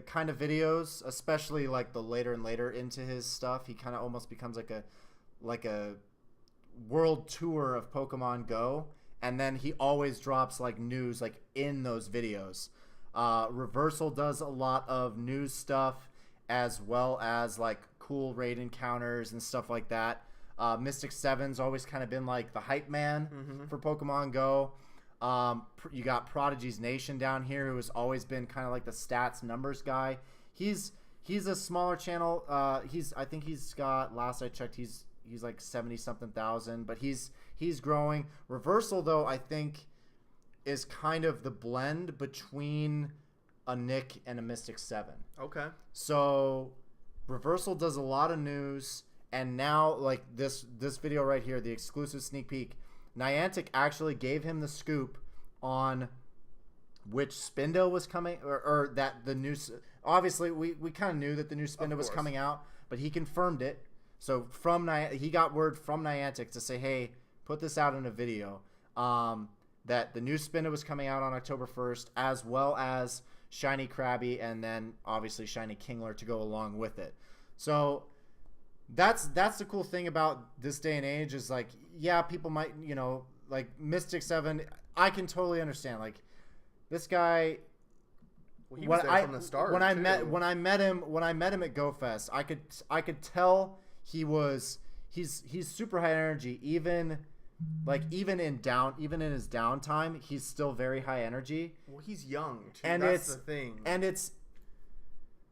kind of videos, especially like the later and later into his stuff. He kind of almost becomes like a world tour of Pokemon Go, and then he always drops like news like in those videos. Reversal does a lot of news stuff, as well as like cool raid encounters and stuff like that. Mystic 7's always kind of been like the hype man for Pokemon Go. You got Prodigy's Nation down here, who has always been kind of like the stats numbers guy. He's a smaller channel. I think he's got, last I checked, he's like 70 something thousand, but he's growing. Reversal though, I think is kind of the blend between a Nick and a Mystic 7. Okay. So Reversal does a lot of news, and now like this video right here, the exclusive sneak peek, Niantic actually gave him the scoop on which Spindo was coming, or that the new. Obviously, we kind of knew that the new Spindo was coming out, but he confirmed it. So he got word from Niantic to say, hey, put this out in a video, that the new Spindo was coming out on October 1st, as well as Shiny Krabby, and then obviously Shiny Kingler to go along with it. So that's the cool thing about this day and age, is like, yeah, people might, like Mystic 7, I can totally understand. Like this guy, he was there from the start. When I met him at GoFest, I could tell he's super high energy, even in his downtime, he's still very high energy. Well, he's young too. And that's the thing. And it's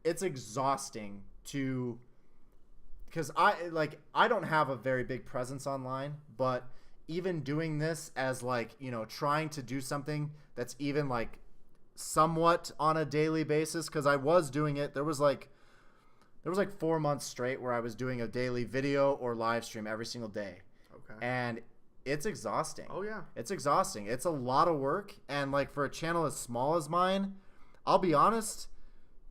exhausting because I don't have a very big presence online, but even doing this as like, trying to do something that's even like somewhat on a daily basis, because I was doing it. There was like 4 months straight where I was doing a daily video or live stream every single day. Okay. And it's exhausting. Oh yeah. It's exhausting. It's a lot of work, and like for a channel as small as mine, I'll be honest,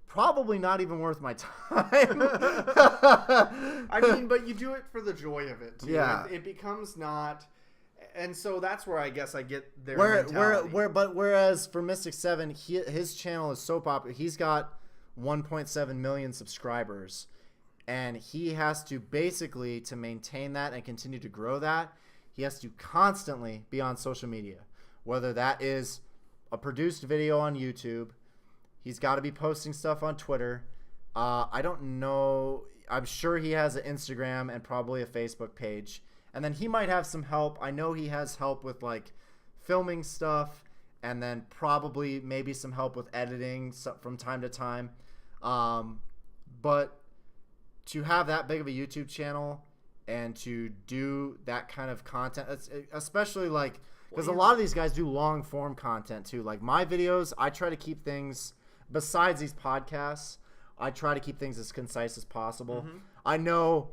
probably not even worth my time. I mean, but you do it for the joy of it too. Yeah. It becomes not, and so that's where I guess I get their mentality. Whereas for Mystic 7, his channel is so popular. He's got 1.7 million subscribers, and he has to basically, to maintain that and continue to grow that, he has to constantly be on social media, whether that is a produced video on YouTube. He's got to be posting stuff on Twitter. I don't know. I'm sure he has an Instagram and probably a Facebook page. And then he might have some help. I know he has help with like filming stuff, and then probably maybe some help with editing from time to time. But to have that big of a YouTube channel and to do that kind of content, especially like, because a lot of these guys do long form content too. Like my videos, I try to keep things, besides these podcasts, I try to keep things as concise as possible. Mm-hmm. I know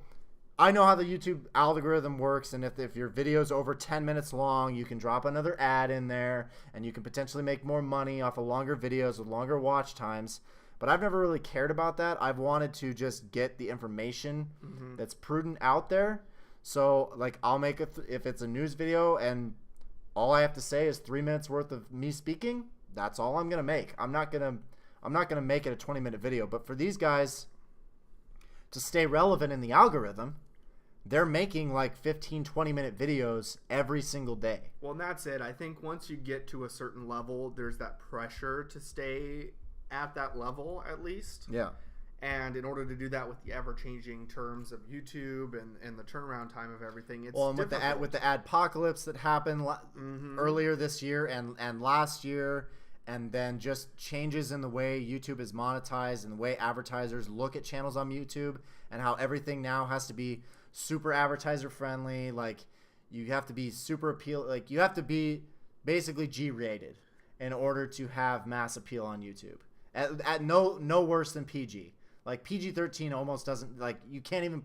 how the YouTube algorithm works, and if your video's over 10 minutes long, you can drop another ad in there, and you can potentially make more money off of longer videos with longer watch times. But I've never really cared about that. I've wanted to just get the information that's prudent out there. So like I'll make if it's a news video and all I have to say is 3 minutes worth of me speaking, that's all I'm gonna make. I'm not gonna make it a 20-minute video. But for these guys to stay relevant in the algorithm, they're making like 15-20-minute videos every single day. Well, and that's it. I think once you get to a certain level, there's that pressure to stay at that level at least. Yeah. And in order to do that with the ever-changing terms of YouTube and the turnaround time of everything, it's and with the adpocalypse that happened earlier this year and last year, and then just changes in the way YouTube is monetized and the way advertisers look at channels on YouTube, and how everything now has to be super advertiser friendly. Like you have to be super appeal. Like you have to be basically G-rated in order to have mass appeal on YouTube. At no worse than PG. Like PG-13 almost doesn't, like you can't even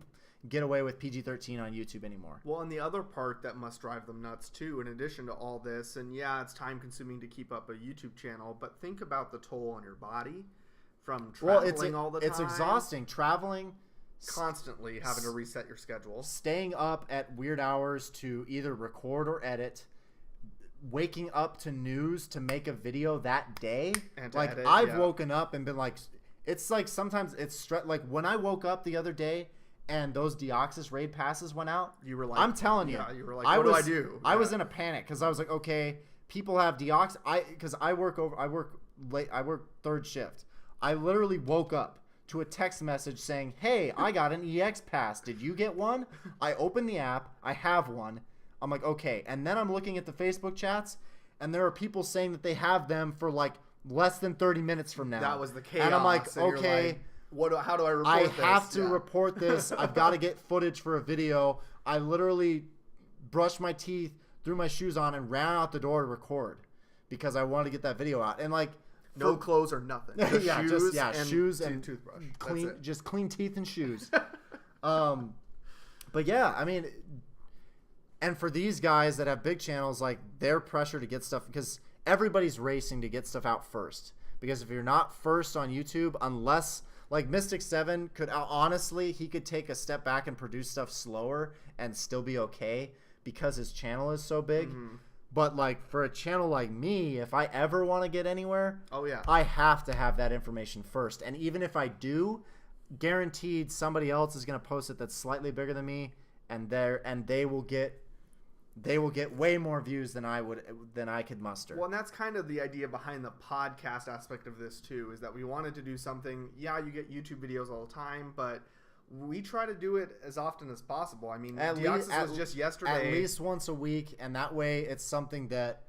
get away with PG-13 on YouTube anymore. Well, and the other part that must drive them nuts too, in addition to all this, and yeah, it's time consuming to keep up a YouTube channel, but think about the toll on your body from traveling all the time. It's exhausting. Traveling. Constantly having to reset your schedule. Staying up at weird hours to either record or edit. Waking up to news to make a video that day. And to like edit, I've woken up and been like, it's like sometimes it's like when I woke up the other day and those Deoxys raid passes went out. You were like, I'm telling you, you were like, what do I do? I was in a panic because I was like, okay, people have Deoxys. Because I work late. I work third shift. I literally woke up to a text message saying, hey, I got an EX pass. Did you get one? I opened the app. I have one. I'm like, okay. And then I'm looking at the Facebook chats, and there are people saying that they have them for like less than 30 minutes from now. That was the chaos. And I'm like, and okay. How do I report this? I have to report this. I've got to get footage for a video. I literally brushed my teeth, threw my shoes on, and ran out the door to record because I wanted to get that video out. And like, no clothes or nothing. Just shoes and toothbrush. Clean teeth and shoes. But yeah, I mean, and for these guys that have big channels, like their pressure to get stuff, because everybody's racing to get stuff out first. Because if you're not first on YouTube, unless like Mystic 7 could honestly, he could take a step back and produce stuff slower and still be okay because his channel is so big. Mm-hmm. But like for a channel like me, if I ever want to get anywhere, I have to have that information first. And even if I do, guaranteed somebody else is going to post it that's slightly bigger than me, and they will get way more views than I could muster. Well, and that's kind of the idea behind the podcast aspect of this too, is that we wanted to do something. Yeah, you get YouTube videos all the time, but we try to do it as often as possible. I mean, Deoxys was just yesterday. At least once a week, and that way it's something that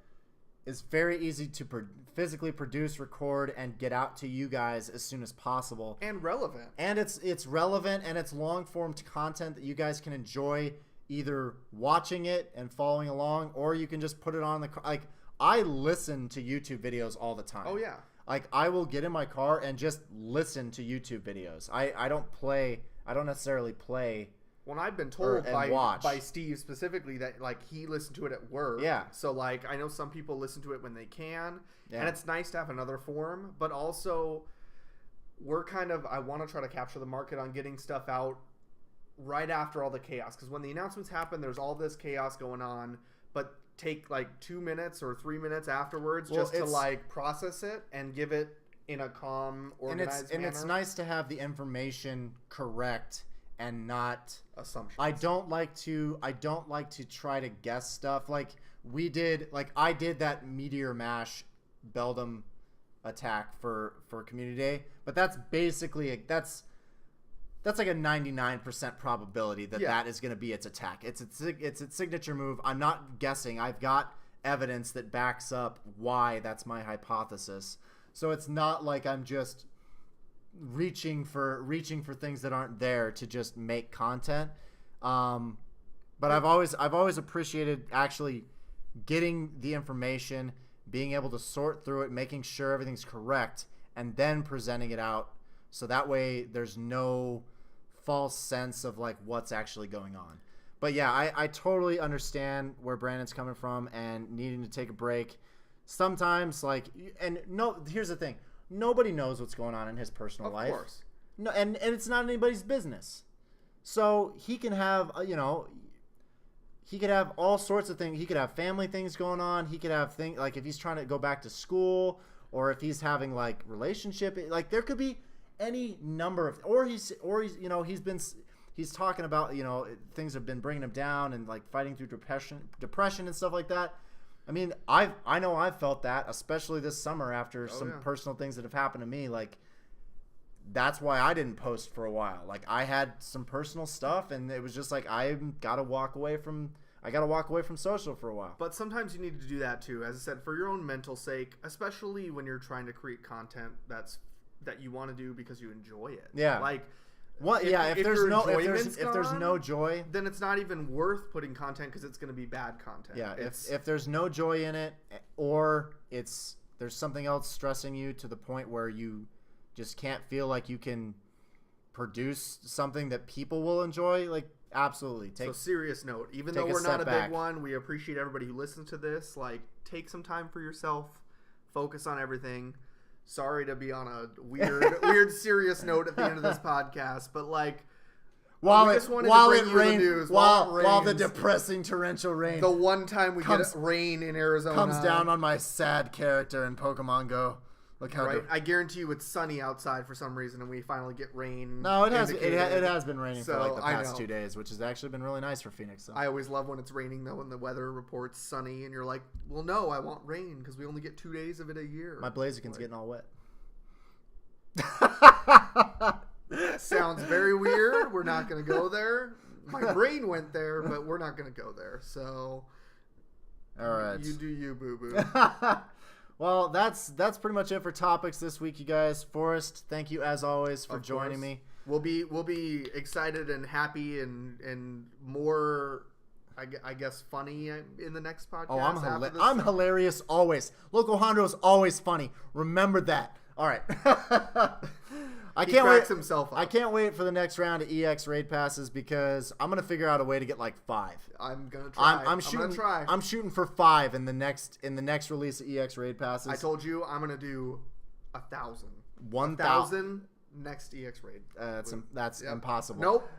is very easy to physically produce, record, and get out to you guys as soon as possible. And relevant. And it's relevant, and it's long-form content that you guys can enjoy either watching it and following along, or you can just put it on like I listen to YouTube videos all the time. Oh yeah. Like I will get in my car and just listen to YouTube videos. I don't necessarily play. Well, I've been told by Steve specifically that like he listened to it at work. Yeah. So like I know some people listen to it when they can, and it's nice to have another form. But also, I want to try to capture the market on getting stuff out right after all the chaos, because when the announcements happen, there's all this chaos going on, but take like 2 minutes or 3 minutes afterwards just to like process it and give it in a calm, organized manner. And it's nice to have the information correct and not assumptions. I don't like to try to guess stuff. Like I did that Meteor Mash Beldum attack for Community Day, but that's basically that's like a 99% probability that is going to be its attack. It's its signature move. I'm not guessing. I've got evidence that backs up why that's my hypothesis. So it's not like I'm just reaching for things that aren't there to just make content. But I've always appreciated actually getting the information, being able to sort through it, making sure everything's correct, and then presenting it out. So that way there's no false sense of like what's actually going on. But yeah, I totally understand where Brandon's coming from and needing to take a break. Sometimes here's the thing. Nobody knows what's going on in his personal life. Of course. No, and it's not anybody's business. So he can have, he could have all sorts of things. He could have family things going on. He could have things like if he's trying to go back to school, or if he's having like relationship, like there could be any number of, or he's you know, he's talking about, you know, things have been bringing him down and like fighting through depression and stuff like that. I mean, I know I've felt that, especially this summer after some personal things that have happened to me. Like, that's why I didn't post for a while. Like, I had some personal stuff, and it was just like I gotta walk away from social for a while. But sometimes you need to do that too, as I said, for your own mental sake, especially when you're trying to create content that you want to do because you enjoy it. Yeah. Like. What? If there's no joy, then it's not even worth putting content because it's going to be bad content. Yeah, if there's no joy in it, or there's something else stressing you to the point where you just can't feel like you can produce something that people will enjoy, like absolutely. So serious note, even though we're not a big one, we appreciate everybody who listens to this. Like, take some time for yourself, focus on everything. Sorry to be on a weird serious note at the end of this podcast, but like, while the depressing torrential rain, the one time we get rain in Arizona, comes down on my sad character in Pokemon Go. Look how I guarantee you it's sunny outside for some reason, and we finally get rain. No, it has been raining for like the past 2 days, which has actually been really nice for Phoenix. So. I always love when it's raining though, when the weather reports sunny, and you're like, well, no, I want rain because we only get 2 days of it a year. My Blaziken's getting all wet. Sounds very weird. We're not going to go there. My brain went there, but we're not going to go there. So, all right, you do you, boo boo. Well, that's pretty much it for topics this week, you guys. Forrest, thank you as always for joining me. We'll be excited and happy and more, I guess, funny in the next podcast. Oh, I'm hilarious always. LocoJandro is always funny. Remember that. All right. I can't wait for the next round of EX raid passes because I'm gonna figure out a way to get like 5. I'm gonna try. I'm shooting for 5 in the next release of EX raid passes. I told you I'm gonna do 1,000. 1,000 next EX raid. That's impossible. Nope.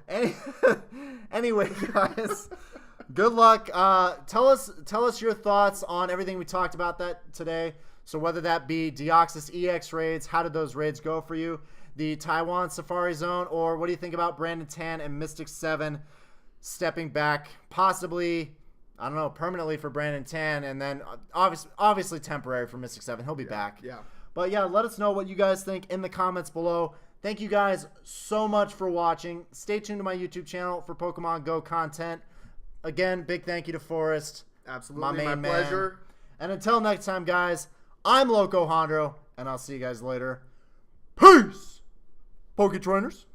Anyway, guys, good luck. Tell us your thoughts on everything we talked about today. So whether that be Deoxys EX raids, how did those raids go for you? The Taiwan Safari Zone, or what do you think about Brandon Tan and Mystic 7 stepping back, possibly, I don't know, permanently for Brandon Tan, and then obviously temporary for Mystic 7. He'll be back. Yeah. But yeah, let us know what you guys think in the comments below. Thank you guys so much for watching. Stay tuned to my YouTube channel for Pokemon Go content. Again, big thank you to Forrest. Absolutely, my pleasure. And until next time, guys, I'm LocoJandro, and I'll see you guys later. Peace, Poke Trainers.